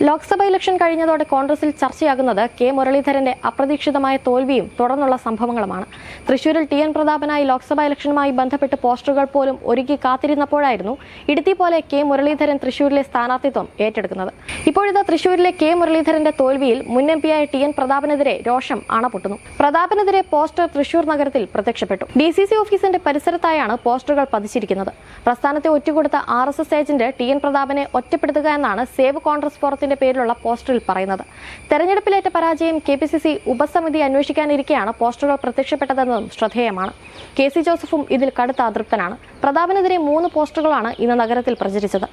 Lok Sabha election കഴിഞ്ഞതോടെ കോൺഗ്രസിൽ ചർച്ചയാകുന്നത് K മുരളീധരന്റെ അപ്രതീക്ഷിതമായ തോൽവിയും തുടർന്നുള്ള സംഭവങ്ങളുമാണ്. തൃശൂരിൽ ടി.എൻ. പ്രതാപനായി ലോക്സഭാ ഇലക്ഷനുമായി ബന്ധപ്പെട്ട് പോസ്റ്ററുകൾ പോലും ഒരുക്കി കാത്തിരുന്നപ്പോഴായിരുന്നു ഇടുത്തി പോലെ കെ മുരളീധരൻ തൃശൂരിലെ സ്ഥാനാർത്ഥിത്വം ഏറ്റെടുക്കുന്നത്. ഇപ്പോഴിതാ തൃശൂരിലെ കെ മുരളീധരന്റെ തോൽവിയിൽ മുൻ എംപിയായ ടി.എൻ. പ്രതാപനെതിരെ രോഷം അണപൊട്ടുന്നു. പ്രതാപനെതിരെ പോസ്റ്റർ തൃശൂർ നഗരത്തിൽ പ്രത്യക്ഷപ്പെട്ടു. DCC ഓഫീസിന്റെ പരിസരത്തായാണ് പോസ്റ്ററുകൾ പതിച്ചിരിക്കുന്നത്. പ്രസ്ഥാനത്തെ ഒറ്റുകൊടുത്ത RSS ഏജന്റ് ടി.എൻ. പ്രതാപനെ ഒറ്റപ്പെടുത്തുക എന്നാണ് സേവ് കോൺഗ്രസ് ഫോറത്തിന്റെ പേരിലുള്ള പോസ്റ്ററിൽ പറയുന്നത്. തെരഞ്ഞെടുപ്പിലേറ്റ പരാജയം KPCC ഉപസമിതി അന്വേഷിക്കാനിരിക്കെയാണ് പോസ്റ്ററുകൾ പ്രത്യക്ഷപ്പെട്ടതെന്നതും ശ്രദ്ധേയമാണ്. KC ജോസഫും ഇതിൽ കടുത്ത അതൃപ്തനാണ്. പ്രതാപനെതിരെ 3 പോസ്റ്ററുകളാണ് ഇന്ന് നഗരത്തിൽ പ്രചരിച്ചത്.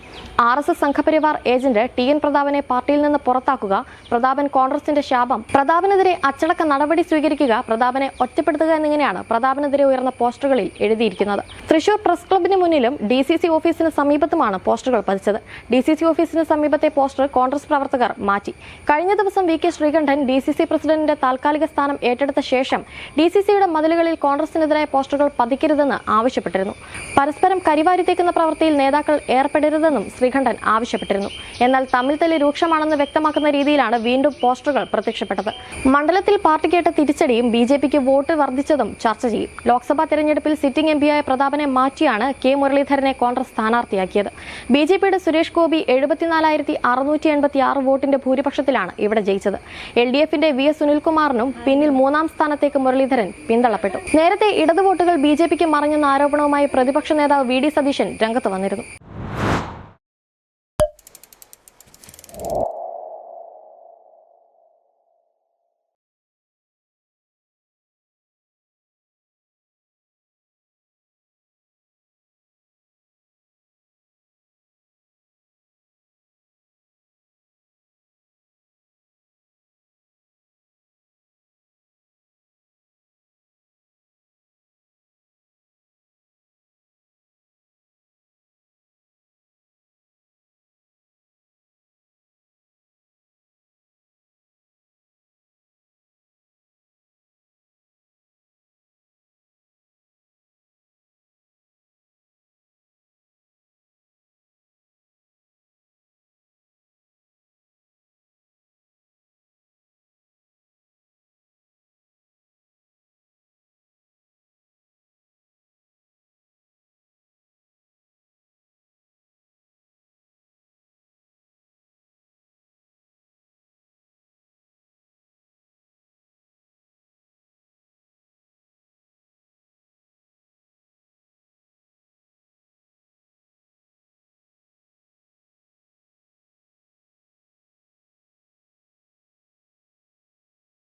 RSS Sangh Parivar agent T N. പ്രതാപനെ പാർട്ടിയിൽ നിന്ന് പുറത്താക്കുക, പ്രതാപൻ കോൺഗ്രസിന്റെ ശാപം, പ്രതാപനെതിരെ അച്ചടക്ക നടപടി സ്വീകരിക്കുക, പ്രതാപനെ ഒറ്റപ്പെടുത്തുക എന്നിങ്ങനെയാണ് പ്രതാപനെതിരെ ഉയർന്ന പോസ്റ്ററുകളിൽ എഴുതിയിരിക്കുന്നത്. തൃശൂർ പ്രസ് ക്ലബിന് മുന്നിലും DCC ഓഫീസിന് സമീപത്തുമാണ് പോസ്റ്ററുകൾ പതിച്ചത്. DCC ഓഫീസിന് സമീപത്തെ പോസ്റ്റർ കോൺഗ്രസ് പ്രവർത്തകർ മാറ്റി. കഴിഞ്ഞ ദിവസം VK ശ്രീകണ്ഠൻ DCC പ്രസിഡന്റിന്റെ താൽക്കാലിക സ്ഥാനം ഏറ്റെടുത്ത ശേഷം DCCയുടെ മതിലുകളിൽ കോൺഗ്രസിനെതിരായ പോസ്റ്ററുകൾ പതിക്കരുതെന്ന് ആവശ്യപ്പെട്ടിരുന്നു. പരസ്പരം കരിവാരിത്തേക്കുന്ന പ്രവൃത്തിയിൽ നേതാക്കൾ ഏർപ്പെടരുതെന്നും ശ്രീകണ്ഠൻ ആവശ്യപ്പെട്ടിരുന്നു. എന്നാൽ തമ്മിൽ തല്ല് രൂക്ഷമാണെന്ന് വ്യക്തമാക്കുന്ന രീതിയിലാണ് വീണ്ടും പോസ്റ്ററുകൾ പ്രത്യക്ഷപ്പെട്ടത്. മണ്ഡലത്തിൽ പാർട്ടിക്കേറ്റ തിരിച്ചടിയും BJPക്ക് വോട്ട് വർദ്ധിച്ചതും ചർച്ച ചെയ്യും. ലോക്സഭാ തെരഞ്ഞെടുപ്പിൽ സിറ്റിംഗ് എംപിയായ പ്രതാപനെ മാറ്റിയാണ് കെ മുരളീധരനെ കോൺഗ്രസ് സ്ഥാനാർത്ഥിയാക്കിയത്. BJPയുടെ സുരേഷ് ഗോപി 74,686 വോട്ടിന്റെ ഭൂരിപക്ഷത്തിലാണ് ഇവിടെ ജയിച്ചത്. LDFന്റെ VS സുനിൽകുമാറിനും പിന്നിൽ 3ാം സ്ഥാനത്തേക്ക് മുരളീധരൻ പിന്തള്ളപ്പെട്ടു. നേരത്തെ ഇടതു വോട്ടുകൾ BJPക്ക് മറിഞ്ഞെന്ന ആരോപണവുമായി പ്രതിപക്ഷ നേതാവ് VD സതീശൻ രംഗത്ത് വന്നിരുന്നു.